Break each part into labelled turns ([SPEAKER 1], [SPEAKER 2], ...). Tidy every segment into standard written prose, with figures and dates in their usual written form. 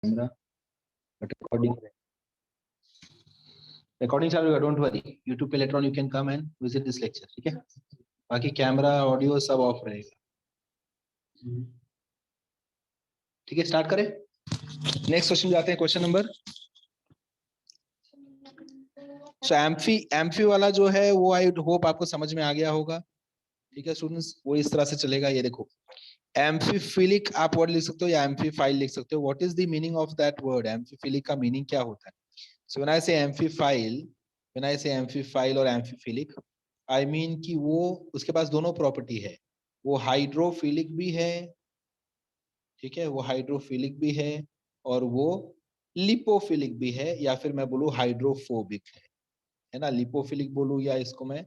[SPEAKER 1] Camera recording चालू है, don't worry, YouTube पे later on you can come and visit this lecture, ठीक है। बाकी कैमरा ऑडियो सब ऑफ रहेगा, ठीक है। स्टार्ट करें, नेक्स्ट क्वेश्चन जाते हैं, क्वेश्चन नंबर। सो एम्फी वाला जो है वो आई होप आपको समझ में आ गया होगा, ठीक है स्टूडेंट्स। वो इस तरह से चलेगा, ये देखो एम्फीफिलिक आप वर्ड लिख सकते हो या एम्फीफाइल लिख सकते हो। What is the meaning of that word? Amphiphilic का मीनिंग क्या होता है? सो व्हेन आई से एम्फीफाइल, व्हेन आई से एम्फीफाइल और एम्फीफिलिक, आई मीन कि वो उसके पास दोनों प्रॉपर्टी है, वो हाइड्रोफिलिक भी है, ठीक है, वो हाइड्रोफिलिक भी है और वो लिपोफिलिक भी है, या फिर मैं बोलूं हाइड्रोफोबिक है ना। लिपोफिलिक बोलूं या इसको मैं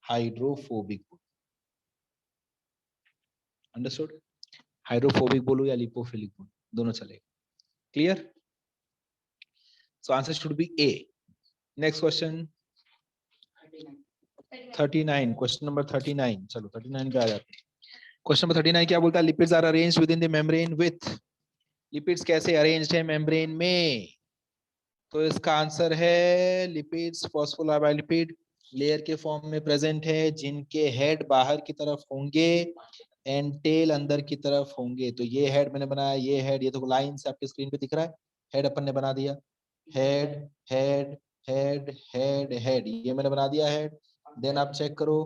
[SPEAKER 1] हाइड्रोफोबिक बोलूं, अंडरस्टूड? हाइड्रोफोबिक बोलूं या लिपोफिलिक बोलूं, दोनों चलेगा, clear? So answer should be A. Next question 39, question number 39, चलो 39 पे आ जाते हैं। क्वेश्चन नंबर 39 क्या बोलता है? Lipids are arranged with in the membrane with, lipids कैसे अरेंज्ड है मेम्ब्रेन में? तो इसका आंसर है लिपिड्स फॉस्फोलिपिड लेयर के फॉर्म में प्रेजेंट है, जिनके हेड बाहर की तरफ होंगे एंड टेल अंदर की तरफ होंगे। तो ये हेड मैंने बनाया, ये हेड, ये तो लाइन से आपके स्क्रीन पे दिख रहा है, हेड अपन ने बना दिया, head head head head head, ये मैंने बना दिया हेड। देन आप चेक करो,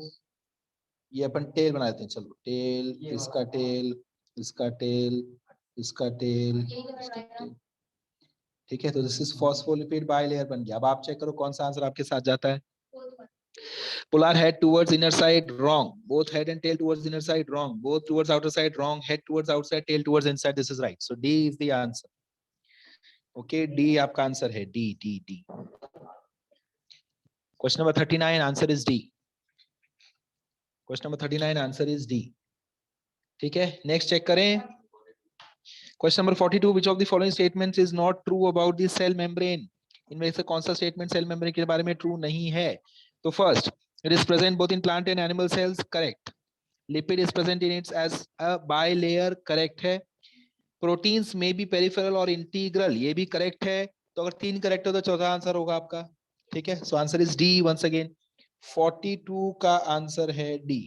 [SPEAKER 1] ये अपन टेल बना देते हैं, चलो टेल, इसका टेल, इसका टेल, इसका टेल, इसका टेल, ठीक है। तो दिस इज फॉस्फोलिपिड बाइलेयर बन गया। अब आप चेक करो कौन सा आंसर आपके साथ जाता है। Polar head towards inner side, wrong. Both head and tail towards inner side, wrong. Both towards outer side, wrong. Head towards outside, tail towards inside, this is right. So D is the answer. Okay, D आपका answer है, D D D. Question number 39, answer is D. Question number 39, answer is D. ठीक है, next check करें। Question number 42, which of the following statements is not true about the cell membrane? इनमें से कौन सा statement cell membrane के बारे में ट्रू नहीं है? तो first, it is present both in plant and animal cells, correct. Lipid is present in it as a bilayer, correct है. Proteins may be peripheral और integral, ये भी correct है। तो अगर तीन correct हो तो चौथा आंसर होगा आपका, ठीक है। So answer is D once again. 42 का आंसर है D,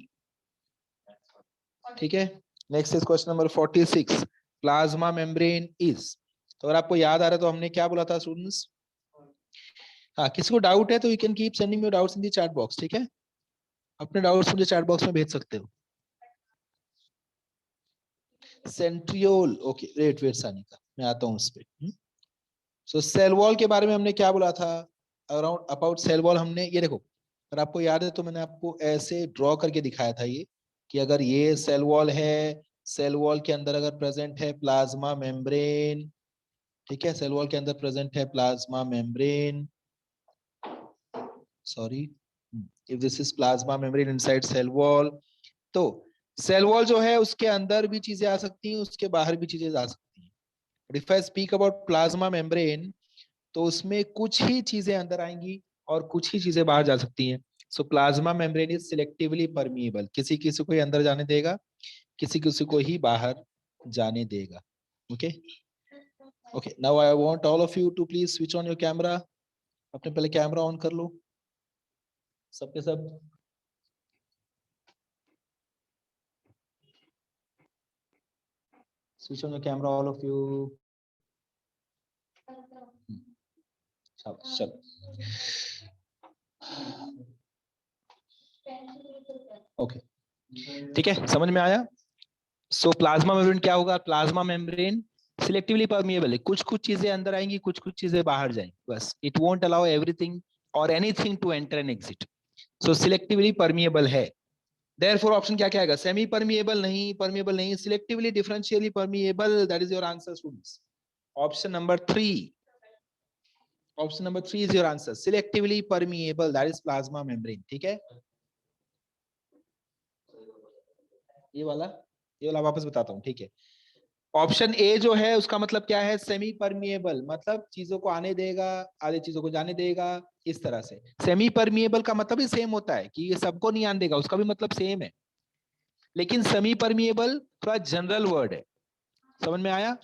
[SPEAKER 1] ठीक है। Next is question number 46, plasma membrane is. तो अगर आपको याद आ रहा है तो हमने क्या बोला था स्टूडेंट्स? हाँ, किसी को डाउट है तो you can keep sending your doubts in the chat box, ठीक है। अपने डाउट्स मुझे चैट बॉक्स में भेज सकते हो। सेंट्रियोल, ओके, वेट सानिका, मैं आता हूँ उस पे। सो सेल वॉल के बारे में हमने क्या बोला था? अराउंड अबाउट सेल वॉल हमने, ये देखो अगर आपको याद है तो मैंने आपको ऐसे ड्रॉ करके दिखाया था ये, कि अगर ये सेल वॉल है, सेल वॉल के अंदर अगर प्रेजेंट है प्लाज्मा मेम्ब्रेन, ठीक है, सेल वॉल के अंदर प्रेजेंट है plasma membrane, sorry, if this is plasma membrane inside cell wall, तो सेल वॉल जो है उसके अंदर भी चीजें आ सकती हैं, उसके बाहर भी चीजें आ सकती हैं। If I speak about plasma membrane, तो उसमें कुछ ही चीजें अंदर आएंगी और कुछ ही चीजें बाहर जा सकती हैं। सो plasma membrane is selectively permeable, किसी किसी को ही अंदर जाने देगा, किसी किसी को ही बाहर जाने देगा। Okay okay, now I want all of you to please switch on your camera. अपने पहले कैमरा ऑन कर लो सबके सब। Switch on your camera all of you. चलो ओके, ठीक है, समझ में आया? सो प्लाज्मा मेम्ब्रेन क्या होगा? प्लाज्मा मेम्ब्रेन सिलेक्टिवली परमिएबल है, कुछ कुछ चीजें अंदर आएंगी, कुछ कुछ चीजें बाहर जाएंगी, बस। इट वोंट अलाउ एवरीथिंग और anything to enter and exit. So selectively permeable है। देयरफॉर ऑप्शन क्या क्या आएगा? सेमी परमिएबल नहीं, परमिएबल नहीं, selectively differentially permeable, that is your answer students. Option number 3, option number 3 is your answer, selectively permeable, that is plasma membrane, ठीक है। ये वाला वापस बताता हूँ, ठीक है। ऑप्शन ए जो है उसका मतलब क्या है? सेमी परमिएबल, मतलब चीजों को आने देगा, आधे चीजों को जाने देगा, इस तरह से। सेमी परमिएबल का मतलब ही सेम होता है कि ये सबको नहीं आने देगा, उसका भी मतलब सेम है। लेकिन सेमी परमिएबल थोड़ा जनरल वर्ड है, समझ में आया?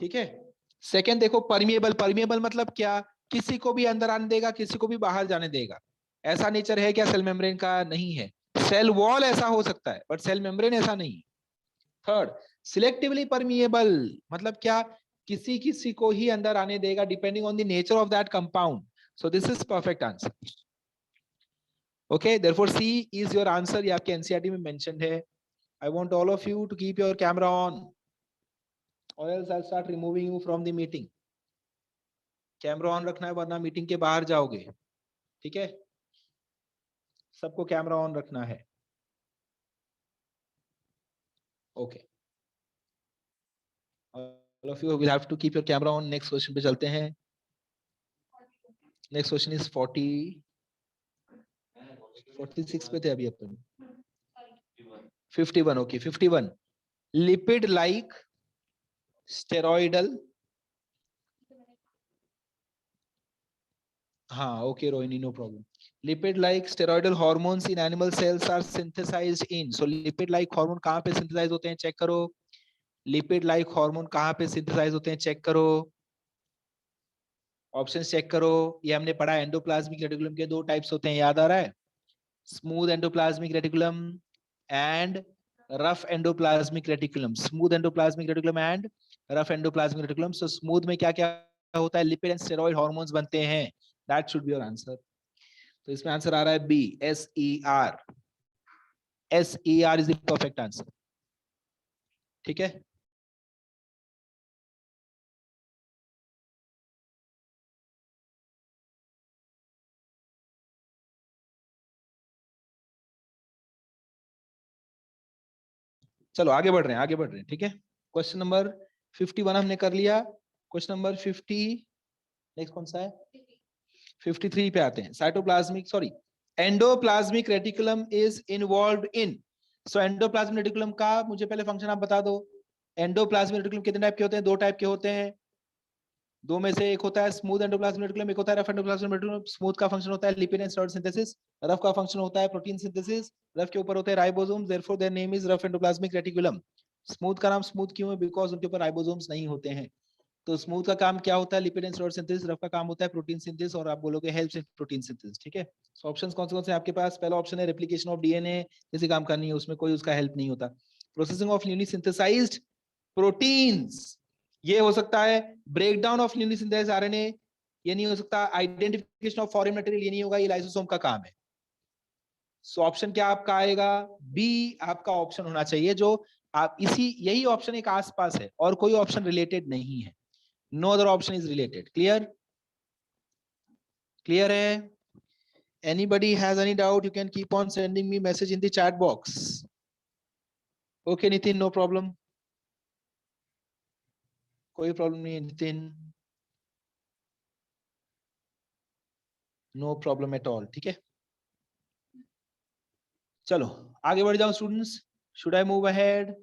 [SPEAKER 1] ठीक है, सेकेंड देखो परमिएबल, परमिएबल मतलब क्या, किसी को भी अंदर आने देगा, किसी को भी बाहर जाने देगा। ऐसा नेचर है क्या सेल मेम्ब्रेन का? नहीं है। सेल वॉल ऐसा हो सकता है बट सेल मेम्ब्रेन ऐसा नहीं। थर्ड, सिलेक्टिवली परमिएबल मतलब क्या, किसी किसी को ही अंदर आने देगा depending on the nature of that compound. So this is perfect answer. Okay, therefore C is your answer. ये आपके एनसीईआरटी में मेंशन्ड है। I want all of you to keep your camera on or else I'll start removing you from the meeting. Camera on रखना है वरना meeting के बाहर जाओगे। ठीक है, सबको कैमरा ऑन रखना है। Okay, all of you will have to keep your camera on. Next question पे चलते हैं। नेक्स्ट क्वेश्चन इज 46 पे थे अभी अपन। 51, ओके 51। लिपिड लाइक स्टेरॉइडल, हाँ okay Rohini, no problem. Lipid like steroidal hormones in animal cells are synthesised in. So lipid like hormone कहाँ पे सिंथेसाइज होते हैं, चेक करो। लिपिड लाइक हार्मोन कहाँ पे सिंथेसाइज होते हैं, चेक करो। ऑप्शंस चेक करो। ये हमने पढ़ा, एंडोप्लाज्मिक रेटिकुलम के दो टाइप्स होते हैं, याद आ रहा है? Smooth endoplasmic reticulum and rough endoplasmic reticulum. Smooth endoplasmic reticulum and rough endoplasmic reticulum. So smooth में क्या क्या होता है, लिपिड एंड स्टेरॉइड हार्मोन्स बनते हैं। That should be your answer. तो इसमें आंसर आ रहा है B, SER। SER is the perfect answer. ठीक है, चलो आगे बढ़ रहे हैं, आगे बढ़ रहे हैं। ठीक है, क्वेश्चन नंबर 51 हमने कर लिया। क्वेश्चन नंबर 50 नेक्स्ट कौन सा है? 53 पे आते हैं। Cytoplasmic sorry endoplasmic reticulum is involved in. So endoplasmic reticulum का मुझे पहले फंक्शन आप बता दो। एंडोप्लाज्मिक रेटिकुलम कितने टाइप के होते हैं? दो टाइप के होते हैं। दो में से एक होता है स्मूथ एंडोप्लाज्मिक रेटिकुलम, एक होता है रफ एंडोप्लाज्मिक रेटिकुलम। स्मूथ का फंक्शन होता है lipid and steroid synthesis, rough का फंक्शन होता है प्रोटीन सिंथेसिस। रफ के ऊपर होते हैं ribosomes, therefore their name is rough endoplasmic reticulum. Smooth का नाम स्मूथ क्यों है? बिकॉज उनके ऊपर राइबोसोम्स नहीं होते हैं। तो स्मूथ का काम क्या होता है? Lipid and steroid synthesis. Rough का काम होता है प्रोटीन सिंथेसिस, और आप बोलोगे हेल्प्स इन प्रोटीन सिंथेसिस। ठीक है, सो ऑप्शंस कौन से हैं आपके पास? पहला ऑप्शन है रेप्लिकेशन ऑफ डीएनए, जैसे काम करनी है, उसमें कोई उसका हेल्प नहीं होता। Processing of newly synthesised proteins, ये हो सकता है। Breakdown of newly synthesised RNA, ये नहीं हो सकता। आइडेंटिफिकेशन ऑफ फॉरेन मटेरियल, ये नहीं होगा, ये लाइसोसोम का काम है। सो ऑप्शन क्या आपका आएगा? बी आपका ऑप्शन होना चाहिए, जो आप इसी यही ऑप्शन एक आसपास है और कोई ऑप्शन रिलेटेड नहीं है। No other option is related. Clear? Clear है? Anybody has any doubt? You can keep on sending me message in the chat box. Okay, Nitin, no problem. कोई प्रॉब्लम नहीं है Nitin, no problem at all. ठीक है, चलो आगे बढ़ जाओ students. Should I move ahead?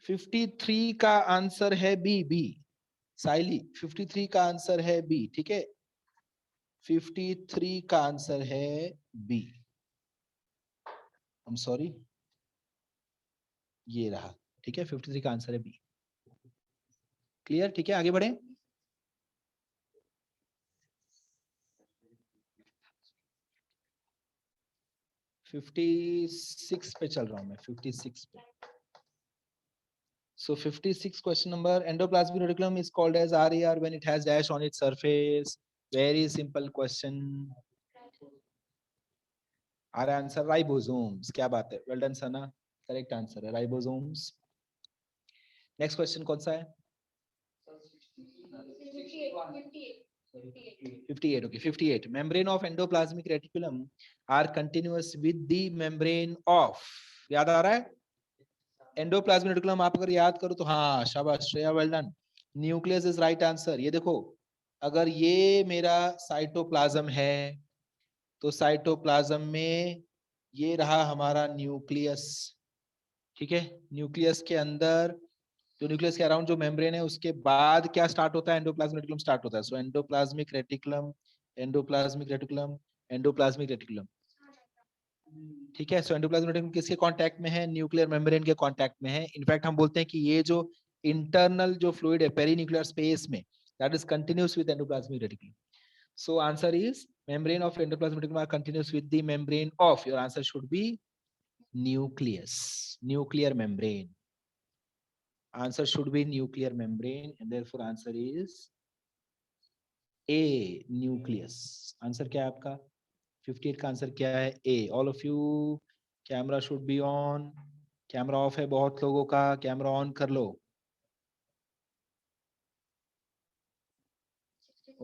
[SPEAKER 1] 53 का आंसर है बी। बी साइली, 53 का आंसर है बी। ठीक है, 53 का आंसर है बी। आई एम सॉरी, ये रहा। ठीक है, 53 का आंसर है बी। क्लियर? ठीक है, आगे बढ़े। 56 पे चल रहा हूं मैं, 56 पे। So 56 question number, endoplasmic reticulum is called as RER when it has dash on its surface. Very simple question. Our answer ribosomes. क्या बात है, well done सना, correct answer है ribosomes. Next question कौन सा है? 58, okay 58. Membrane of endoplasmic reticulum are continuous with the membrane of, याद आ रहा है? एंडोप्लाज्मिक रेटिकुलम आप अगर याद करो तो, हाँ शाबाश Shreya, well done. Nucleus is right answer. ये देखो, अगर ये मेरा साइटोप्लाज्म है तो साइटोप्लाज्म में ये रहा हमारा न्यूक्लियस। ठीक है, न्यूक्लियस के अंदर, जो न्यूक्लियस के अराउंड जो मेम्ब्रेन है, उसके बाद क्या स्टार्ट होता है? एंडोप्लाज्मिक रेटिकुलम स्टार्ट होता है। So endoplasmic reticulum, endoplasmic reticulum, endoplasmic reticulum. ठीक है। सो एंडोप्लाज्मिक रेटिकुलम किसके कांटेक्ट में है? न्यूक्लियर मेम्ब्रेन के कांटेक्ट में है। इनफैक्ट हम बोलते हैं कि ये जो इंटरनल जो फ्लूइड है पेरीन्यूक्लियर स्पेस में, that is continuous with endoplasmic reticulum. So answer is membrane of endoplasmic reticulum are continuous with the membrane of. Your answer should be nucleus, nuclear membrane. Answer should be nuclear membrane, and therefore answer is A, nucleus. Answer क्या है आपका? 58 का answer क्या है? A. All of you, camera should be on. Camera off है बहुत लोगों का, कैमरा ऑन कर लो.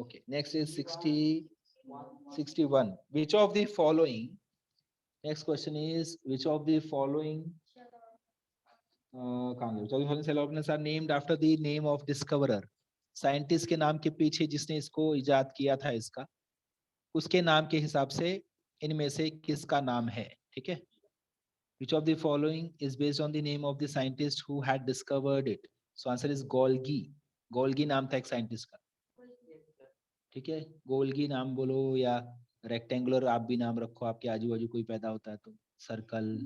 [SPEAKER 1] Okay, next is 61. Which of the following, next question is, which of the following cell organelles are named after the name of discoverer? Scientist के नाम के पीछे जिसने इसको इजाद किया था, इसका उसके नाम के हिसाब से इनमें से किसका नाम है? ठीक है. Which of the following is based on the name of the scientist who had discovered it? So answer is Golgi. Golgi नाम था एक साइंटिस्ट का. ठीक है, गोल्गी नाम बोलो या रेक्टेंगुलर आप भी नाम रखो, आपके आजू बाजू कोई पैदा होता है तो. सर्कल.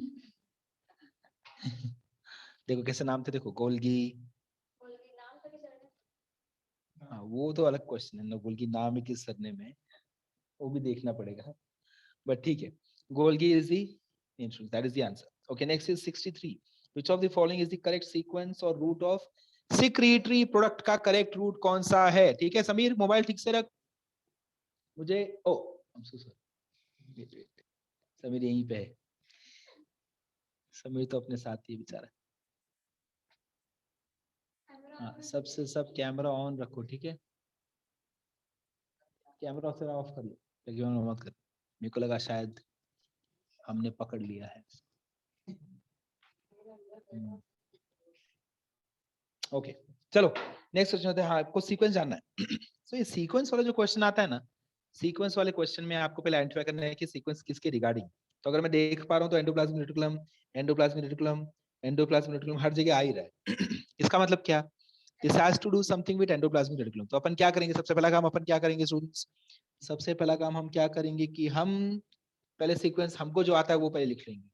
[SPEAKER 1] देखो कैसे नाम थे, देखो गोल्गी. हाँ वो तो अलग क्वेश्चन है ना, गोल्गी नाम है किस सरने में, वो भी देखना पड़ेगा. बट ठीक है, Golgi is the that is the answer. Okay, next is 63. Which of the following is the correct sequence और रूट ऑफ सिक्रीटरी प्रोडक्ट का करेक्ट रूट कौन सा है? ठीक है समीर, मोबाइल ठीक से रख. मुझे oh I am so sorry, Sameer यहीं पे है. समीर तो अपने साथ ही बेचारा. हाँ, सबसे सब कैमरा ऑन रखो. ठीक है, कैमरा फिर ऑफ कर लो, लेकिन मत कर. मेरे को लगा शायद हमने पकड़ लिया है. ओके चलो नेक्स्ट क्वेश्चन होता है. हाँ, आपको सीक्वेंस जानना है. सो ये सीक्वेंस वाला जो क्वेश्चन आता है ना, सीक्वेंस वाले क्वेश्चन में आपको पहले आइडेंटिफाई करना है कि सीक्वेंस किसके रिगार्डिंग. तो अगर मैं देख पा रहा हूँ तो endoplasmic reticulum, endoplasmic reticulum, endoplasmic reticulum हर जगह आ ही रहा है. इसका मतलब क्या? This has to do something with endoplasmic reticulum. तो अपन क्या करेंगे? सबसे पहला काम अपन क्या करेंगे स्टूडेंट्स? सबसे पहला काम हम क्या करेंगे कि हम पहले सीक्वेंस हमको जो आता है वो पहले लिख लेंगे.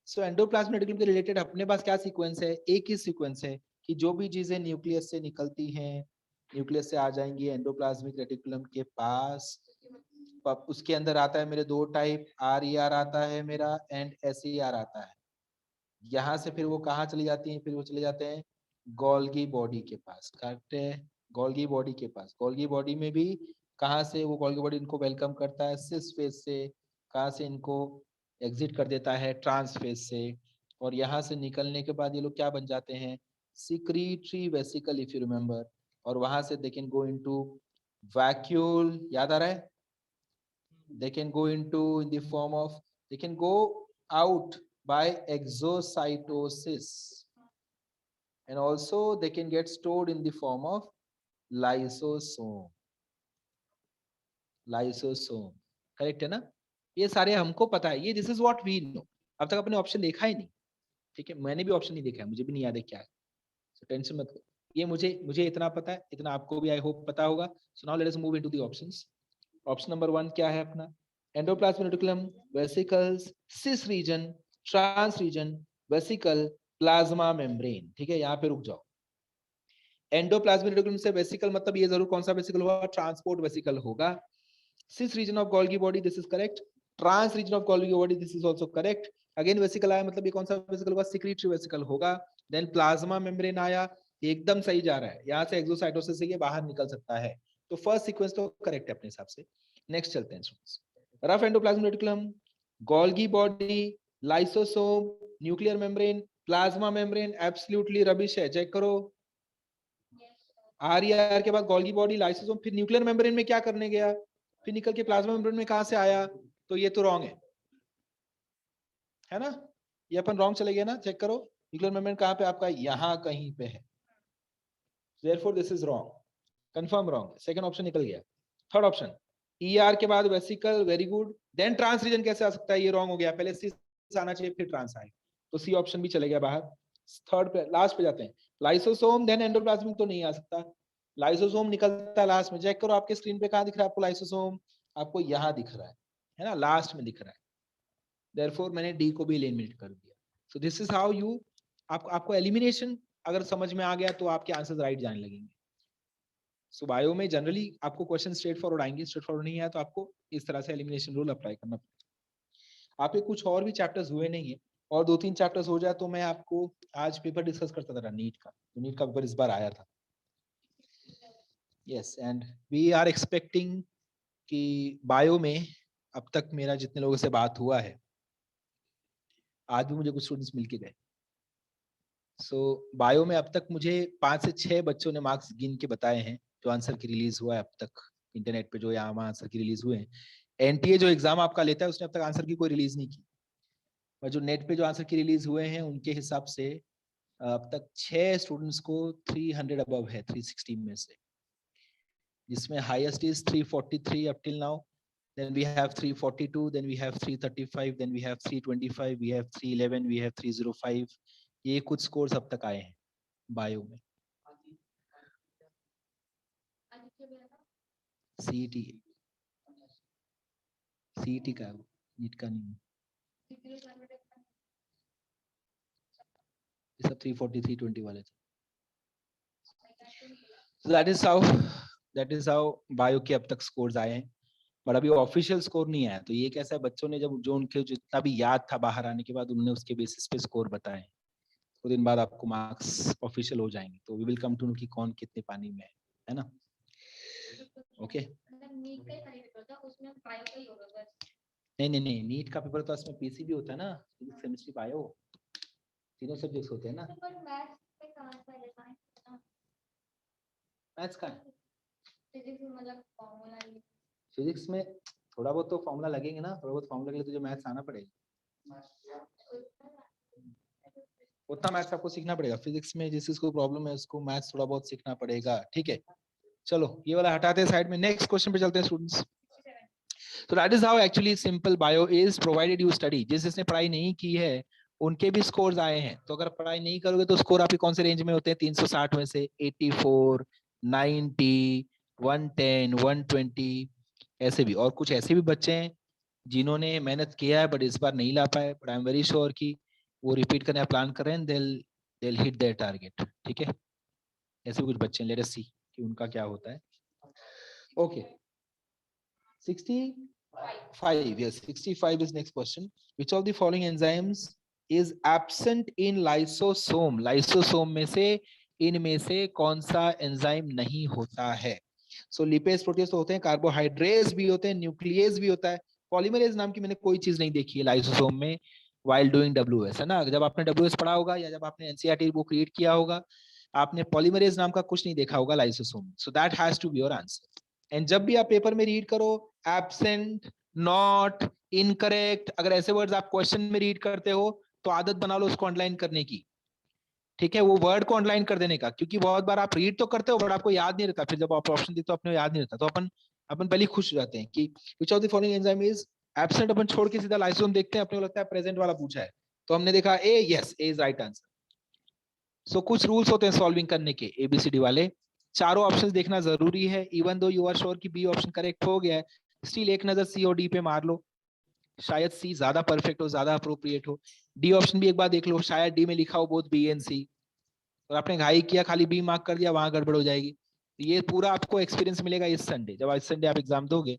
[SPEAKER 1] सो एंडोप्लाज्मिक रेटिकुलम के रिलेटेड अपने पास क्या सीक्वेंस है? एक ही सीक्वेंस है कि जो भी चीजें न्यूक्लियस से निकलती हैं, न्यूक्लियस से आ जाएंगी एंडोप्लाज्मिक रेटिकुलम के पास. उसके अंदर आता है मेरे दो टाइप, RER आता है मेरा एंड SER आता है. यहाँ से फिर वो कहाँ चली जाती हैं? फिर वो चले जाते हैं गोल्गी बॉडी के पास. करेक्ट है, गोल्गी बॉडी के पास. गोल्गी बॉडी में भी कहाँ से वो गोल्गी बॉडी इनको वेलकम करता है? सिस फेज से. कहाँ से इनको एग्जिट कर देता है? ट्रांस फेज से. और यहाँ से निकलने के बाद ये लोग क्या बन जाते हैं? Secretory vesicle if you remember. और वहां से they can go into vacuole. याद आ रहा है? they can go into in the form of, they can go out by exocytosis, and also they can get stored in the form of lysosome. lysosome correct है ना? ये सारे हमको पता है, ये this is what we know. अब तक अपने ऑप्शन देखा ही नहीं. ठीक है, मैंने भी ऑप्शन नहीं देखा है, मुझे भी नहीं याद है क्या है. सो टेंशन मत लो, ये मुझे इतना पता है, इतना आपको भी आई होप पता होगा. So now let us move into the options. Option number 1 क्या है अपना? Endoplasmic reticulum, vesicles, cis region, trans region, vesicle, plasma membrane. ठीक है, यहाँ पे रुक जाओ. एंडोप्लाज्मिक रेटिकुलम से वेसिकल मतलब ये जरूर कौन सा वेसिकल होगा? ट्रांसपोर्ट वेसिकल होगा. Cis region of Golgi body, this is correct. Trans region of Golgi body, this is also correct. Again vesicle आया मतलब ये कौन सा वेसिकल होगा? सिक्रीटरी वेसिकल होगा. देन प्लाज्मा मेम्ब्रेन आया, एकदम सही जा रहा है. यहाँ से एक्सोसाइटोसिस से ये बाहर निकल सकता है. तो फर्स्ट सीक्वेंस तो करेक्ट है अपने हिसाब से. नेक्स्ट चलते हैं students. Rough endoplasmic reticulum, Golgi body, lysosome, nuclear membrane, plasma membrane absolutely rubbish है. चेक करो. RER के बाद गोल्गी बॉडी, लाइसोसोम, फिर न्यूक्लियर मेम्ब्रेन में क्या करने गया? फिर निकल के प्लाज्मा मेम्ब्रेन में कहां से आया? तो ये तो रॉन्ग है ना? ये अपन रॉन्ग चले गए ना? चेक करो. न्यूक्लियर मेम्ब्रेन कहां पे आपका? यहां कहीं पे है. Therefore this is wrong. Confirm wrong. Second option निकल गया. थर्ड ऑप्शन, ER के बाद vesicle, very good. Then trans region कैसे आ सकता है? ये रॉन्ग हो गया. पहले सिस आना चाहिए फिर ट्रांस आए. तो सी ऑप्शन भी चले गया बाहर. थर्ड पे लास्ट पे जाते हैं. लाइसोसोम देन एंडोप्लाज्मिक तो नहीं आ सकता. लाइसोसोम निकलता है लास्ट में. चेक करो आपके स्क्रीन पे कहां दिख रहा है आपको लाइसोसोम? आपको यहां दिख रहा है ना? लास्ट में दिख रहा है. देयरफॉर मैंने डी को भी एलिमिनेट कर दिया. सो दिस इज हाउ यू, आपको एलिमिनेशन अगर समझ में आ गया तो आपके आंसर्स राइट जाने लगेंगे. सो बायो में जनरली आपको क्वेश्चन स्ट्रेट फॉरवर्ड आएंगे, स्ट्रेट फॉरवर्ड नहीं आया तो आपको इस तरह से एलिमिनेशन रूल अप्लाई करना पड़ेगा. आपके कुछ और भी चैप्टर्स हुए नहीं है, और 2-3 चैप्टर्स हो जाए तो मैं आपको आज पेपर डिस्कस करता था नीट का. तो नीट का पेपर इस बार आया था. Yes, and we are expecting कि बायो में अब तक मेरा जितने लोगों से बात हुआ है, आज भी मुझे कुछ स्टूडेंट्स मिल के गए. सो बायो में अब तक मुझे 5 से 6 बच्चों ने मार्क्स गिन के बताए हैं जो आंसर की रिलीज हुआ है अब तक इंटरनेट पे, जो यहाँ वहाँ आंसर की रिलीज हुए हैं. एनटीए जो एग्जाम आपका लेता है उसने अब तक आंसर की कोई रिलीज नहीं की, और जो नेट पे जो आंसर की रिलीज हुए हैं उनके हिसाब से अब तक 6 स्टूडेंट्स को 300 अबव है 360 में से, जिसमें highest is 343 up till now. Then we have 342, then we have 335, then we have 325, we have 311, we have 305. ये कुछ स्कोर्स अब तक आए हैं बायो में. सीईटी, सीईटी का है वो, नीट का नहीं है. ये सब 340 320 वाले थे. So that is how bio के अब तक स्कोर्स आए हैं, बट अभी ऑफिशियल स्कोर नहीं आया. तो ये कैसा है, बच्चों ने जब जो उनके जितना भी याद था बाहर आने के बाद उन्होंने उसके बेसिस पे स्कोर बताए. तो दिन बाद आपको मार्क्स ऑफिशियल हो जाएंगे, तो we will come to know कि कौन कितने पानी में है ना. ओके. नहीं, नीट का पेपर तो उसमें पीसी भी होता है ना, फिजिक्स केमिस्ट्री बायो तीनों सब्जेक्ट्स होते हैं ना. मैथ्स का फिजिक्स में थोड़ा बहुत तो फॉर्मूला लगेंगे ना, थोड़ा बहुत फॉर्मूला के लिए तुझे मैथ्स आना पड़ेगा. उतना मैथ्स आपको सीखना पड़ेगा फिजिक्स में. जिस को प्रॉब्लम है उसको मैथ्स थोड़ा बहुत सीखना पड़ेगा. ठीक है, चलो ये वाला हटाते हैं साइड में. नेक्स्ट क्वेश्चन पे चलते हैं स्टूडेंट्स. तो that is how actually simple bio is, provided you study. जिसने पढ़ाई नहीं की है उनके भी स्कोर्स आए हैं. तो अगर पढ़ाई नहीं करोगे तो स्कोर आपके कौन से रेंज में होते हैं? 360 में से 84, 90, 110, 120 ऐसे भी. और कुछ ऐसे भी बच्चे हैं जिन्होंने मेहनत किया है बट इस बार नहीं ला पाए, but I am very sure कि वो रिपीट करने का प्लान कर रहे हैं. they'll hit their target. ठीक है, ऐसे भी कुछ बच्चे हैं. लेट अस सी कि उनका क्या होता है. Okay, 65. Yes, 65 is next question. Which of the following enzymes is absent in lysosome? Lysosome में से इनमें से कौन सा एंजाइम नहीं होता है? सो लिपेज प्रोटीज तो होते हैं, कार्बोहाइड्रेट्स भी होते हैं, न्यूक्लियस भी होता है. पॉलीमरेज नाम की मैंने कोई चीज नहीं देखी है लाइसोसोम में while doing WS, है ना. जब आपने WS पढ़ा होगा या जब आपने NCERT बुक रीड किया होगा, आपने पॉलीमरेज नाम का कुछ नहीं देखा होगा लाइसोसोम में. So that has to be your answer. And जब भी आप पेपर में रीड करो, एब्सेंट, नॉट, इनकरेक्ट, अगर ऐसे वर्ड्स आप क्वेश्चन में रीड करते हो तो आदत बना लो उसको अंडरलाइन करने की. ठीक है, वो वर्ड को अंडरलाइन कर देने का, क्योंकि बहुत बार आप रीड तो करते हो बट आपको याद नहीं रहता. फिर जब आप ऑप्शन देखते हो अपने याद नहीं रहता, तो अपन पहले खुश हो जाते हैं कि which of the following enzyme is absent. अपन छोड़ के सीधा लाइसोसोम देखते हैं, अपने को लगता है प्रेजेंट वाला पूछा है तो हमने देखा A. Yes, A is right answer. So कुछ रूल्स होते हैं सॉल्विंग करने के, ABCD वाले. चारों ऑप्शंस देखना जरूरी है. Even though you are sure कि बी ऑप्शन करेक्ट हो गया है, स्टिल एक नजर सी और डी पे मार लो, शायद सी ज्यादा परफेक्ट हो, ज्यादा अप्रोप्रिएट हो. डी ऑप्शन भी एक बार देख लो, शायद डी में लिखा हो बोथ बी एंड सी, और आपने घाई किया खाली बी मार्क कर दिया, वहां गड़बड़ हो जाएगी. ये पूरा आपको एक्सपीरियंस मिलेगा इस संडे, जब इस संडे आप एग्जाम दोगे.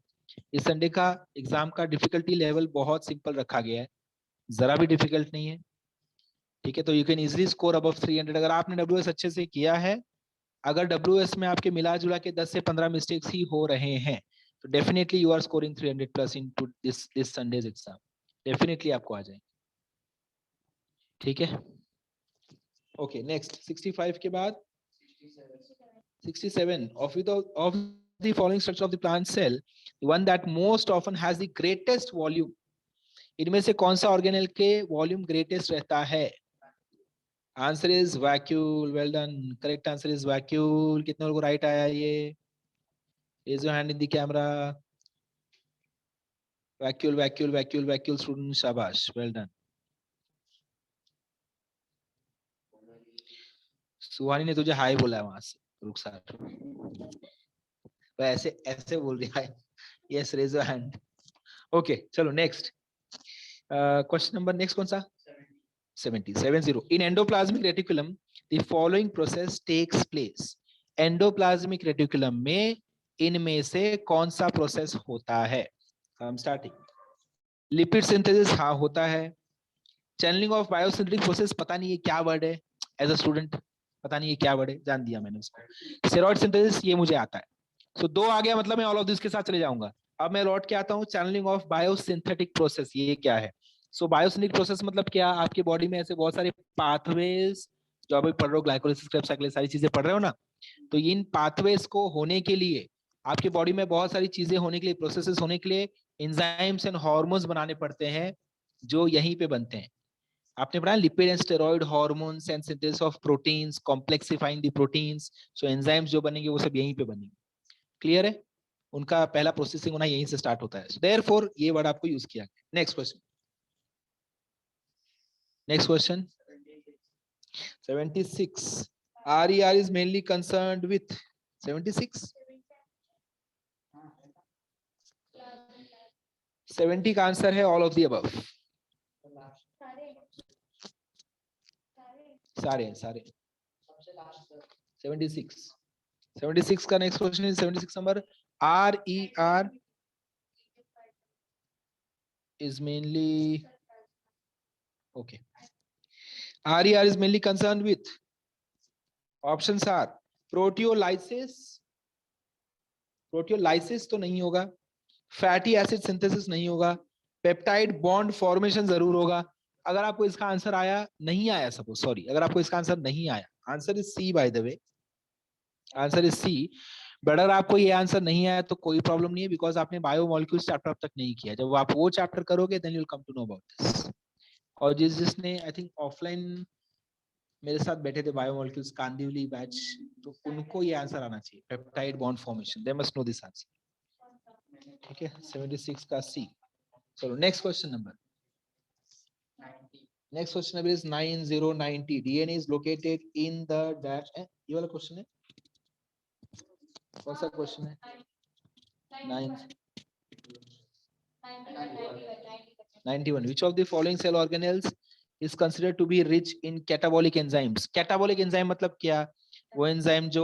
[SPEAKER 1] इस संडे का एग्जाम का डिफिकल्टी लेवल बहुत सिंपल रखा गया है, जरा भी डिफिकल्ट नहीं है. ठीक है, तो you can easily score above 300 अगर आपने WS अच्छे से किया है. अगर WS में आपके मिला जुला के 10 से 15 मिस्टेक्स ही हो रहे हैं तो definitely you are scoring 300 plus into this Sunday's exam. Definitely आपको आ जाएंगे. ठीक है, ओके. नेक्स्ट 65 के बाद 67. of the following structure of the plant cell, the one that most often has the greatest volume. इनमें से कौन सा ऑर्गेनेल के वॉल्यूम ग्रेटेस्ट रहता है? Answer is vacuole. Well done, correct answer is vacuole. कितने लोगों को राइट आया ये? Raise your hand in the camera. Vacuole vacuole vacuole vacuole student, शाबाश, वेल डन. सुहानी ने तुझे हाय बोला है वहां से, रुखसार. तो ऐसे ऐसे बोल रही है. Yes, raise your hand. Okay, चलो नेक्स्ट. क्वेश्चन नंबर नेक्स्ट कौन सा 70 in endoplasmic reticulum the following process takes place. Endoplasmic reticulum में इनमें से कौन सा प्रोसेस होता है? स्टार्टिंग लिपिड सिंथेसिस हाँ होता है। चैनलिंग ऑफ बायोसिंथेटिक प्रोसेस पता नहीं ये क्या वर्ड है, एज अ स्टूडेंट पता नहीं ये क्या वर्ड है, जान दिया मैंने उसको। स्टेरॉइड सिंथेसिस ये मुझे आता है। सो दो आ गया, मतलब मैं ऑल ऑफ दिस के साथ चले जाऊंगा। अब मैं लौट के आता हूँ चैनलिंग ऑफ बायोसिंथेटिक प्रोसेस, ये क्या है? सो बायोसिंथेटिक प्रोसेस मतलब क्या? आपके बॉडी में ऐसे बहुत सारे पाथवेज जो आप पढ़ रहे हो, ग्लाइकोलाइसिस, क्रेब्स साइकिल, सारी चीजें पढ़ रहे हो ना, तो इन पाथवेज को होने के लिए, आपके बॉडी में बहुत सारी चीजें होने के लिए, प्रोसेसेस होने के लिए एंजाइम्स एंड हार्मोन्स बनाने पड़ते हैं जो यहीं पे बनते हैं। आपने पढ़ा lipid and steroid hormones and synthesis of proteins, complexifying the proteins. So enzymes जो बनेंगे वो सब यहीं पे बनेंगे। क्लियर है? उनका पहला प्रोसेसिंग होना यहीं से स्टार्ट होता है। देयरफॉर ये वर्ड आपको यूज किया गया। Next question, next question 76 RER is mainly concerned with 76 70 का आंसर है ऑल ऑफ द अबव। सारे 76 का next question is 76 number. RER is mainly okay. RER is mainly concerned with options are proteolysis, proteolysis तो नहीं होगा, fatty acid synthesis नहीं होगा, peptide bond formation जरूर होगा। अगर आपको इसका आंसर आया, नहीं आया सपोज, सॉरी, अगर आपको इसका आंसर नहीं आया, answer is C by the way, answer is C. But अगर आपको ये आंसर नहीं आया तो कोई प्रॉब्लम नहीं है, बिकॉज आपने बायोमोलिक्यूल्स चैप्टर अब तक नहीं किया। जब आप वो चैप्टर करोगे then you will come to know about this. और जिसने आई थिंक ऑफलाइन मेरे साथ बैठे थे बायोमोलिक्यूल्स कांदिवली बैच, तो उनको ये आंसर आना चाहिए, peptide bond formation, they must know this answer. ठीक है, 76 का सी। चलो next question number, next question number is 9090 DNA is located in the dash. ये वाला क्वेश्चन है, कौन सा क्वेश्चन है? 91 which of the following cell organelles is considered to be rich in catabolic enzymes? catabolic enzyme मतलब क्या? वो enzyme जो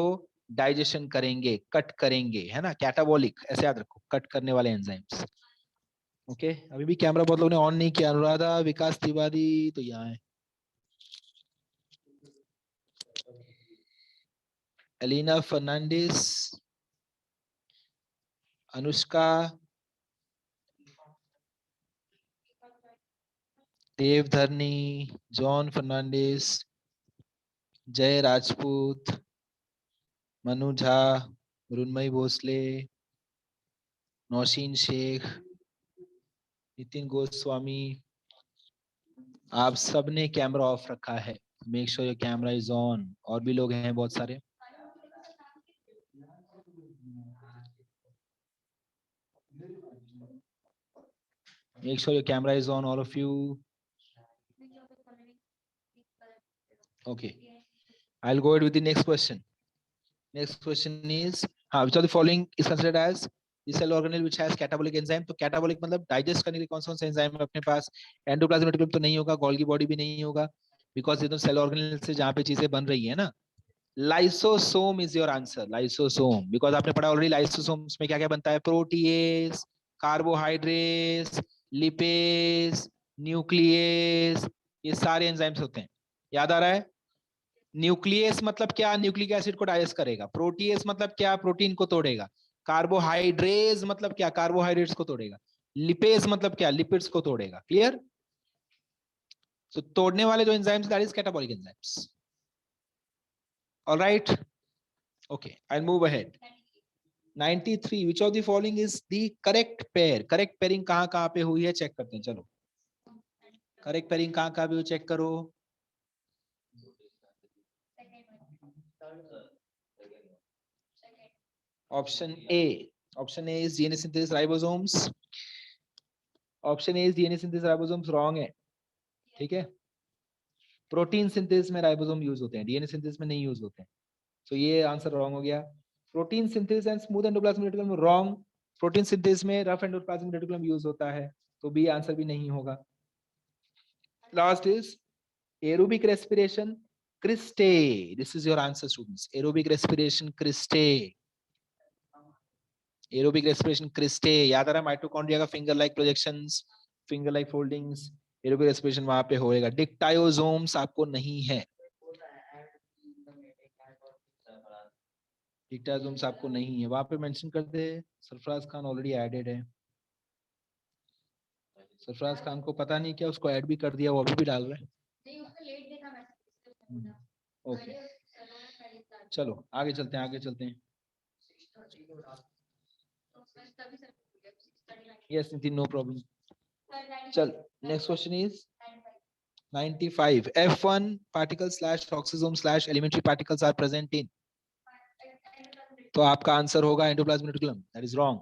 [SPEAKER 1] डाइजेशन करेंगे, कट करेंगे, है ना, कैटाबॉलिक, ऐसे याद रखो, कट करने वाले एंजाइम्स। ओके, अभी भी कैमरा बहुत लोगों ने ऑन नहीं किया। अनुराधा, विकास तिवारी तो यहाँ है, एलिना फर्नांडिस, अनुष्का, देवधरनी, जॉन फर्नांडिस, जय राजपूत, मनु झा, मृन्मयी भोसले, नौशीन शेख, नितिन गोस्वामी, आप सबने कैमरा ऑफ रखा है। Make sure your camera is on. और भी लोग हैं बहुत सारे। Make sure your camera is on, all of you. Okay, I will go with the next question. Next question is, हाँ, which of the following is considered as the cell organelle which has catabolic enzyme? तो catabolic मतलब digest करने के लिए कौन सा enzyme है अपने पास? एंडोप्लाज्मिक रेटिकुलम तो नहीं होगा, गोल्गी बॉडी भी नहीं होगा, बिकॉज ये तो सेल ऑर्गेनेल से जहाँ पे चीजें बन रही है ना। Lysosome is your answer, lysosome, because आपने पढ़ा ऑलरेडी लाइसोसोम्स में क्या क्या बनता है, प्रोटीएज, कार्बोहाइड्रेट्स, लिपेज, न्यूक्लियस, ये सारे एंजाइम्स होते हैं। याद आ रहा है? न्यूक्लियस मतलब क्या? न्यूक्लिक एसिड को डाइजेस्ट करेगा। प्रोटीएस मतलब क्या? प्रोटीन को तोड़ेगा। कार्बोहाइड्रेज मतलब क्या? कार्बोहाइड्रेट्स को तोड़ेगा। लिपेज मतलब क्या? लिपिड्स को तोड़ेगा। क्लियर? तो तोड़ने वाले जो enzymes, that is catabolic enzymes. Alright, okay, I will move ahead. 93 which of the following is the correct pair? Correct pairing कहां कहां पे हुई है चेक करते हैं। चलो, करेक्ट पेयरिंग कहां कहां पे हुई चेक करो। Option A, option A is DNA synthesis ribosomes. Option A is DNA synthesis ribosomes wrong है। ठीक है, प्रोटीन सिंथेसिस में राइबोसोम यूज होते हैं, डीएनए सिंथेसिस में नहीं यूज होते हैं। तो ये आंसर रॉन्ग हो गया। Protein synthesis and smooth endoplasmic reticulum wrong. Protein synthesis में रफ एंडोप्लाज्मिक रेटिकुलम यूज होता है, तो बी आंसर भी नहीं होगा। Last is aerobic respiration, Christe. This is your answer, students. Aerobic respiration, Christe. Aerobic respiration, Christe. याद आ रहा है माइटोकॉन्ड्रिया का finger like projections, finger like foldings, aerobic respiration वहां पे होएगा. डिक्टायोसोम्स आपको नहीं है. डिक्टायोसोम्स आपको नहीं है, वहां पे मेंशन कर दे. सरफराज खान ऑलरेडी एडेड है. सरफराज खान को पता नहीं क्या उसको ऐड भी कर दिया, वो अभी भी डाल रहा है. नहीं, उसको लेट देखा मैसेज. ओके, चलो आगे चलते हैं, आगे चलते हैं. Yes Nitin, no problem. चल, next question is 95. F1 particles slash oxysome slash elementary particles are present in. तो आपका आंसर होगा endoplasmic reticulum. That is wrong.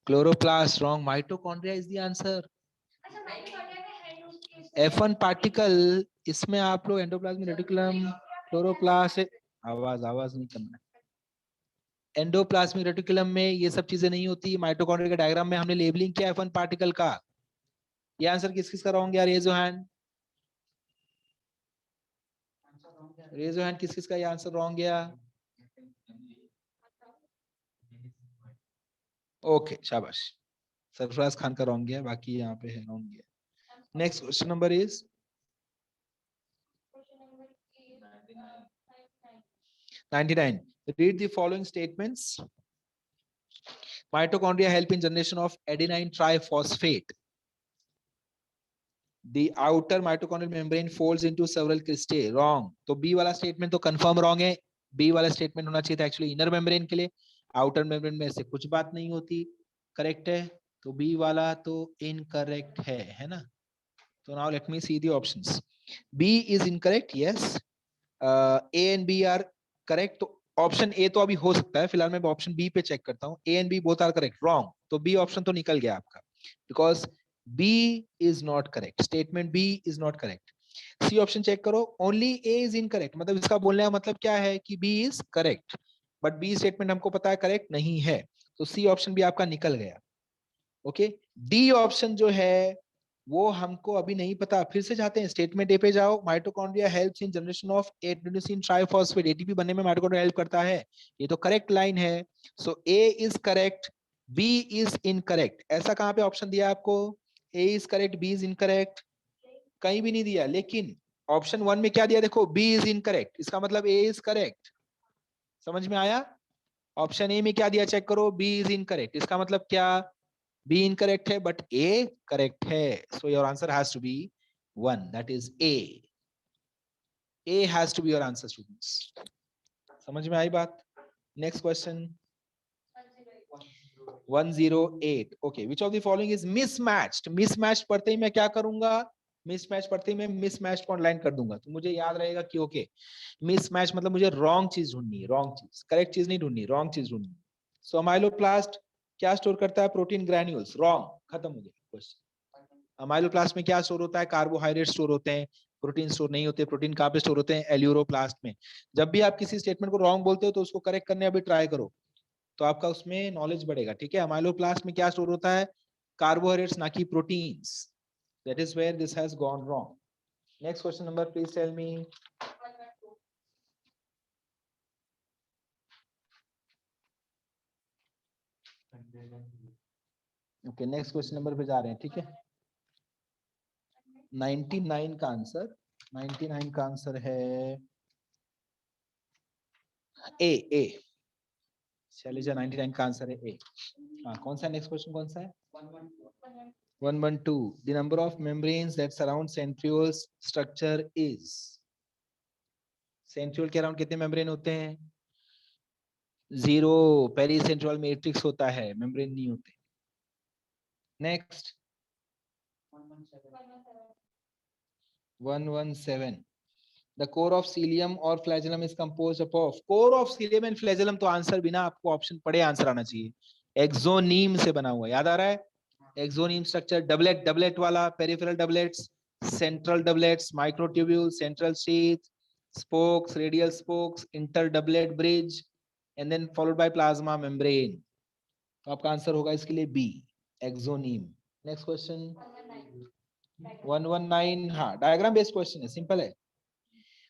[SPEAKER 1] Chloroplast wrong. Mitochondria is the answer. F1 particle, इसमें आप लोग एंडोप्लाज्मिक रेटिकुलम, क्लोरोप्लास्ट, आवाज आवाज नहीं करना. एंडोप्लाज्मिक रेटिकुलम में ये सब चीजें नहीं होती. माइटोकॉन्ड्रिया के डायग्राम में हमने लेबलिंग किया F1 पार्टिकल का. ये आंसर किस किस का रॉन्ग यार? Raise your hand. Raise your hand, किस किस का ये आंसर रॉन्ग गया? ओके, शाबाश. सरफराज खान का रॉन्ग गया, बाकी यहाँ पे है रॉन्ग गया. Next question number is 99. Read the following statements. Mitochondria help in generation of adenine triphosphate. The outer mitochondrial membrane folds into several cristae. Wrong. तो B वाला स्टेटमेंट तो कंफर्म रॉन्ग है. B वाला स्टेटमेंट होना चाहिए था actually inner membrane के लिए. आउटर मेम्ब्रेन में ऐसे कुछ बात नहीं होती. करेक्ट है. तो B वाला तो इनकरेक्ट है ना. So now let me see the options. B is incorrect. Yes. A and B are correct. तो ऑप्शन ए तो अभी हो सकता है. फिलहाल मैं ऑप्शन बी पे चेक करता हूँ. A and B both are correct. Wrong. तो बी ऑप्शन तो निकल गया आपका, because B is not correct. Statement B is not correct. C option check करो. Only A is incorrect. मतलब इसका बोलने का मतलब क्या है कि B is correct, but B statement हमको पता है करेक्ट नहीं है. तो सी ऑप्शन भी आपका निकल गया. ओके. डी ऑप्शन जो है वो हमको अभी नहीं पता. फिर से जाते हैं स्टेटमेंट ए पे जाओ. Mitochondria helps in generation of adenosine triphosphate. ATP बनने में माइटोकॉन्ड्रिया हेल्प करता है. ये तो करेक्ट लाइन है. So A is correct, B is incorrect. ऐसा कहां पे ऑप्शन दिया आपको? A is correct, B is incorrect, कहीं भी नहीं दिया. लेकिन ऑप्शन वन में क्या दिया देखो, बी इज इनकरेक्ट. इसका मतलब ए इज करेक्ट. समझ में आया? ऑप्शन ए में क्या दिया चेक करो, बी इज इनकरेक्ट. इसका मतलब क्या? B incorrect है but A correct है. So your answer has to be 1. That is A. A has to be your answer, students. समझ में आई बात? Next question. 108. Okay. Which of the following is mismatched? Mismatched पढ़ते ही मैं क्या करूंगा? Mismatch पढ़ते ही मैं मिसमैच को लाइन कर दूंगा. तो मुझे याद रहेगा कि ओके मिसमैच मतलब मुझे रॉन्ग चीज ढूंढनी है. रॉन्ग चीज, करेक्ट चीज नहीं ढूंढनी, रॉन्ग चीज ढूंढनी. सो अमाइलोप्लास्ट क्या स्टोर करता है? Protein granules. रॉन्ग. खत्म हो गया क्वेश्चन. अमाइलोप्लास्ट में क्या स्टोर होता है? कार्बोहाइड्रेट स्टोर होते हैं, प्रोटीन स्टोर नहीं होते. प्रोटीन कहाँ पे स्टोर होते हैं? एल्यूरोप्लास्ट में. जब भी आप किसी स्टेटमेंट को रॉन्ग बोलते हो तो उसको करेक्ट करने अभी ट्राई करो, तो आपका उसमें नॉलेज बढ़ेगा. ठीक है. अमाइलोप्लास्ट में क्या स्टोर होता है? कार्बोहाइड्रेट्स, ना कि proteins. That is where this has gone wrong. Next question number, please tell me. Okay, next question number पे जा रहे हैं. ठीक है. 99 का आंसर, 99 का आंसर है ए. ए शैलेजा, 99 का आंसर है ए. हाँ, कौन सा नेक्स्ट क्वेश्चन कौन सा है? 112. The number of membranes that surround centrioles structure is. Centriole के अराउंड कितने मेम्ब्रेन होते हैं? 0. पेरीसेंट्रियल मैट्रिक्स होता है, मेम्ब्रेन नहीं होते. Next 117. The core of cilium or flagellum is composed of. Core of cilium and flagellum तो आंसर बिना आपको ऑप्शन पढ़े आंसर आना चाहिए. एक्सोनीम से बना हुआ, याद आ रहा है? एक्सोनीम स्ट्रक्चर, डबलेट, डबलेट वाला, peripheral doublets, central doublets, microtubule, central sheath, spokes, radial spokes, inter doublet bridge, and then followed by plasma membrane. तो आपका आंसर होगा इसके लिए बी, एक्सोनीम. नेक्स्ट क्वेश्चन 119, हाँ डायग्राम बेस्ड क्वेश्चन है, simple है।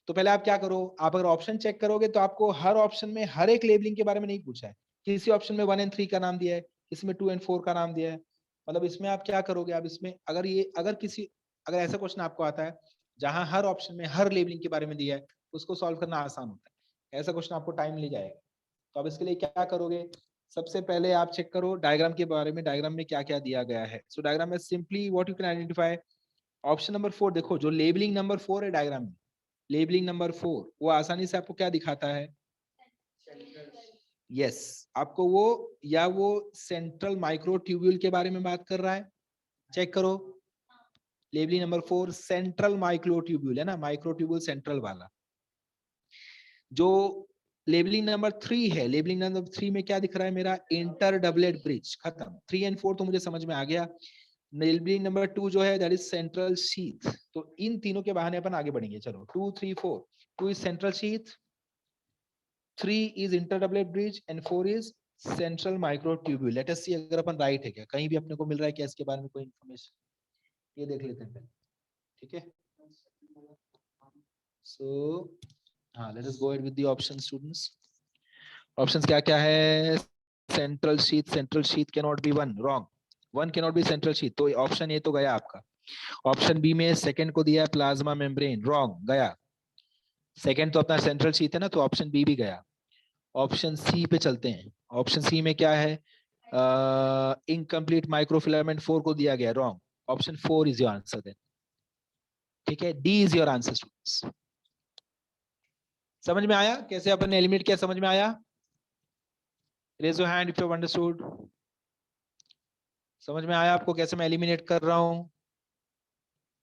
[SPEAKER 1] तो पहले आप क्या करो, आप अगर ऑप्शन चेक करोगे तो आपको हर ऑप्शन में हर एक लेबलिंग के बारे में नहीं पूछा है। किसी ऑप्शन में 1 और 3 का नाम दिया है, किसी में 2 और 4 का नाम दिया है। मतलब इसमें आप क्या करोगे, आप इसमें अगर ऐसा क्वेश्चन आपको आता है जहां हर ऑप्शन में हर लेबलिंग के बारे में दिया है, उसको सॉल्व करना आसान होता है। ऐसा क्वेश्चन आपको टाइम ले जाएगा। तो अब इसके लिए क्या करोगे, सबसे पहले आप चेक करो डायग्राम के बारे में, डायग्राम में क्या क्या दिया गया है। सो डायग्राम में simply what you can identify, option number 4 देखो, जो लेबलिंग नंबर 4 है डायग्राम में, लेबलिंग नंबर 4 वो आसानी से आपको क्या दिखाता है, यस आपको वो, या वो सेंट्रल माइक्रोट्यूब्यूल के बारे में बात कर रहा है। चेक करो, लेबलिंग नंबर 4 सेंट्रल माइक्रोट्यूब्यूल है ना, माइक्रोट्यूब्यूल सेंट्रल वाला। जो लेबलिंग नंबर 3 है, लेबलिंग नंबर 3 में क्या दिख रहा है मेरा, इंटर डबलेट ब्रिज, खत्म। 3 और 4 तो मुझे समझ में आ गया। लेबलिंग नंबर 2 जो है दैट इज सेंट्रल शीथ। तो इन तीनों के बहाने अपन आगे बढ़ेंगे। चलो 2 3 4, 2 is central sheath, 3 is interdoublate bridge and 4 is central microtubule. Let us see अगर अपन राइट है क्या, कहीं भी अपने को मिल रहा है क्या इसके बारे में कोई इन्फॉर्मेशन, ये देख लेते हैं पहले, ठीक है। सो हाँ, let us go ahead with the option students. Options क्या क्या है, central sheath can not be one, wrong, one can not be central sheath, तो ऑप्शन ए तो गया आपका। ऑप्शन बी में सेकंड को दिया है प्लाज्मा मेम्ब्रेन, रॉन्ग, गया। सेकंड तो अपना सेंट्रल शीथ है ना, तो ऑप्शन बी भी गया। ऑप्शन सी पे चलते हैं। ऑप्शन सी में क्या है, इनकम्प्लीट माइक्रोफिलामेंट 4 को दिया गया, wrong. Option 4 is your answer then, ठीक है, D is your answer students. समझ में आया कैसे अपन ने एलिमिनेट किया, समझ में आया? Raise your hand if you understood. समझ में आया आपको कैसे मैं एलिमिनेट कर रहा हूं?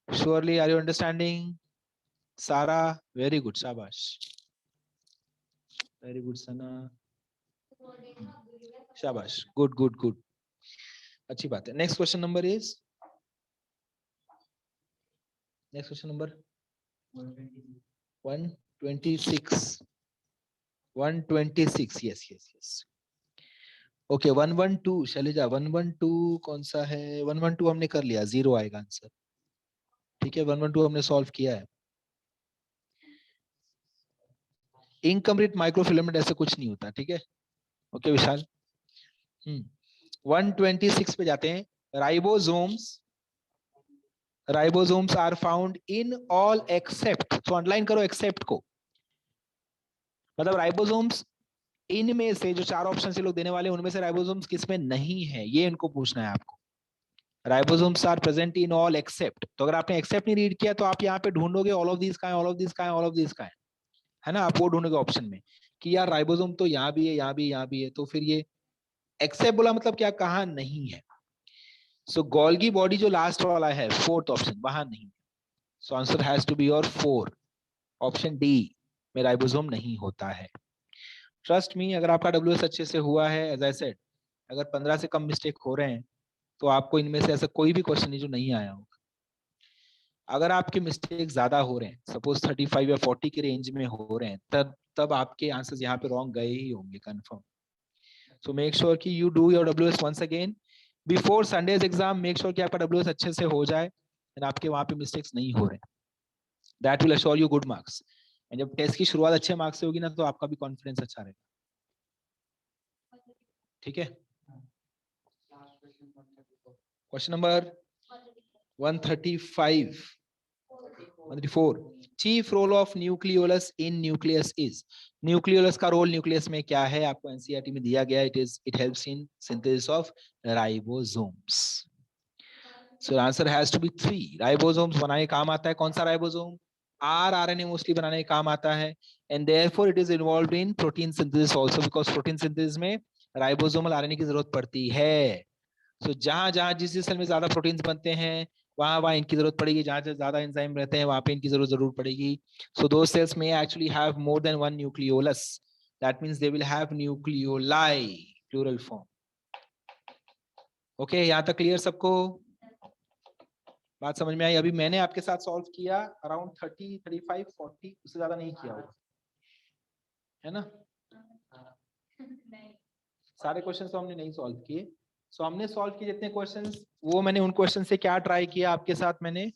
[SPEAKER 1] Surely are you understanding? सारा वेरी गुड, शाबाश, वेरी गुड सना, शाबाश, गुड गुड गुड, अच्छी बात है। Next question number is, next question number 126, 126, yes yes yes. Okay 112 Shailaja, 112 कौन सा है, 112 हमने कर लिया, 0 आएगा आंसर, ठीक है। 112 हमने सॉल्व किया है। इनकम्प्लीट माइक्रोफिलामेंट ऐसे कुछ नहीं होता, ठीक है। ओके विशाल, 126 पे जाते हैं। Ribosomes, ribosomes are found in all except, तो अंडरलाइन करो एक्सेप्ट को, मतलब राइबोसोम्स इनमें से, जो 4 ऑप्शन से लोग देने वाले हैं उनमें से राइबोसोम्स किसमें नहीं है, ये इनको पूछना है आपको। Ribosomes are present in all except, तो अगर आपने एक्सेप्ट नहीं रीड किया तो आप यहाँ पे ढूंढोगे ऑल ऑफ दिस का है, ऑल ऑफ दिस का है, ऑल ऑफ दिस का है ना, आप वो ढूंढोगे ऑप्शन में कि यार राइबोसोम तो यहाँ भी है, यहाँ भी, यहाँ भी है, तो फिर ये एक्सेप्ट बोला मतलब क्या, कहा नहीं है। सो गोल्गी बॉडी जो लास्ट वाला है, फोर्थ ऑप्शन, वहां नहीं। So answer has to be your 4, option D में राइबोसोम नहीं होता है। ट्रस्ट मी, अगर आपका डब्ल्यूएस अच्छे से हुआ है, एज आई सेड, अगर 15 से कम मिस्टेक हो रहे हैं तो आपको इनमें से ऐसा कोई भी क्वेश्चन नहीं जो नहीं आया होगा। अगर आपके मिस्टेक ज्यादा हो रहे हैं, सपोज 35 या 40 के रेंज में हो रहे हैं, तब तब आपके आंसर्स यहाँ पे रॉन्ग गए ही होंगे कंफर्म। सो मेक श्योर कि you do your WS once again before Sunday's exam, make sure कि आपका डब्ल्यूएस अच्छे से हो जाए एंड आपके वहां पे मिस्टेक्स नहीं हो रहे हैं, that will assure you good marks. And जब टेस्ट की शुरुआत अच्छे मार्क्स से होगी ना, तो आपका भी कॉन्फिडेंस अच्छा रहेगा, ठीक है। Question number 135, 134, chief role of nucleolus in nucleus is, nucleolus का रोल न्यूक्लियस में क्या है, आपको एनसीईआरटी में दिया गया, it helps in synthesis of ribosomes. So answer has to be 3, ribosomes बनाने काम आता है, कौन सा राइबोसोम, आरएनए मोस्टली बनाने का काम आता है, and therefore it is involved in protein synthesis also, because protein synthesis में राइबोसोमल आरएनए की जरूरत पड़ती है। सो जहां जहां जिस सेल में ज्यादा प्रोटीन्स बनते हैं, वहां वहां इनकी जरूरत पड़ेगी, जहां जहां ज्यादा एंजाइम रहते हैं वहां पे इनकी जरूर पड़ेगी। सो दो सेल्स में actually have more than one nucleolus, that means they will have nucleoli, plural form. Okay, यहां तक क्लियर सबको, बात समझ में आई? अभी मैंने आपके साथ सॉल्व किया अराउंड 30 35 40, उससे ज्यादा नहीं किया होगा, है ना। सारे क्वेश्चन तो हमने नहीं सॉल्व किए, सो हमने सॉल्व किए जितने क्वेश्चंस, वो मैंने उन क्वेश्चन से क्या ट्राई किया आपके साथ, मैंने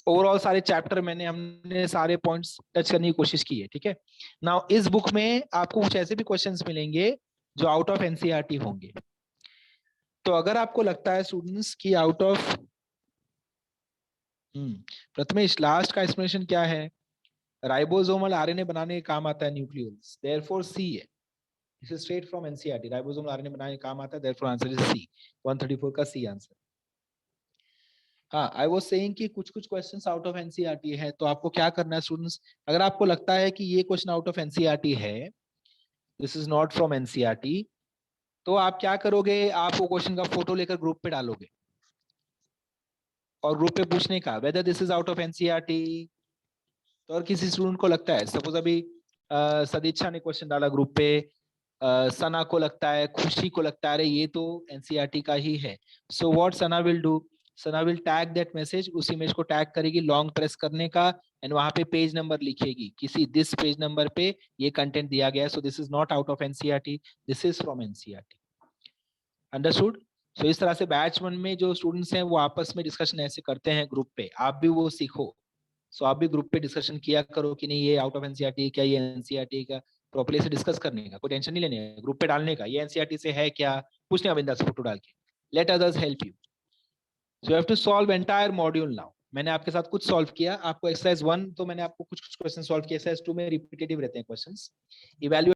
[SPEAKER 1] ओवरऑल सारे चैप्टर हमने सारे पॉइंट्स टच करने की कोशिश की है, ठीक है। नाउ इस बुक में आपको कुछ ऐसे भी क्वेश्चंस मिलेंगे जो आउट ऑफ एनसीईआरटी होंगे। तो अगर आपको लगता है स्टूडेंट्स की आउट ऑफ प्रथमेश, लास्ट का एक्सप्लेनेशन क्या है? राइबोसोमल आरएनए बनाने के काम आता है न्यूक्लियोल्स, देयरफॉर सी है। This is straight from NCERT, ribosomal RNA बनाने के काम आता है, देयरफॉर आंसर इज सी। 134 का सी आंसर। हाँ, आई वाज सेइंग कि कुछ कुछ क्वेश्चंस आउट ऑफ एनसीईआरटी है, तो आपको क्या करना है स्टूडेंट्स, अगर आपको लगता है कि ये क्वेश्चन आउट ऑफ एनसीईआरटी है, this is not from NCERT, तो आप क्या करोगे, आप वो क्वेश्चन का फोटो लेकर ग्रुप पे डालोगे और ग्रुप पे पूछने का whether this is out of NCERT. तो और किसी स्टूडेंट को लगता है, सपोज अभी सदीक्षा ने क्वेश्चन डाला ग्रुप पे, सना को लगता है, खुशी को लगता है अरे ये तो एनसीईआरटी का ही है, so what Sana will do, Sana will tag that message, उस इमेज को टैग करेगी, लॉन्ग प्रेस करने का, एंड वहां पे पेज नंबर लिखेगी, किसी दिस पेज नंबर पे ये कंटेंट दिया गया है, so this is not out of NCERT, this is from NCERT. Understood? So इस तरह से बैच 1 में जो स्टूडेंट्स हैं वो आपस में डिस्कशन ऐसे करते हैं ग्रुप पे, आप भी वो सीखो। सो आप भी ग्रुप पे डिस्कशन किया करो कि नहीं ये आउट ऑफ एनसीईआरटी, क्या ये एनसीईआरटी का, प्रॉपर्ली से डिस्कस करने का, कोई टेंशन नहीं लेने का, ग्रुप पे डालने का, ये एनसीईआरटी से है क्या, पूछने का बिंदास फोटो डाल के, let others help you. So you have to solve entire module now. मैंने आपके साथ कुछ सॉल्व किया, आपको एक्सरसाइज 1 तो मैंने आपको कुछ कुछ क्वेश्चन सॉल्व किया, एक्सरसाइज 2 में रिपीटेटिव रहते हैं क्वेश्चंस, इवैल्यूएट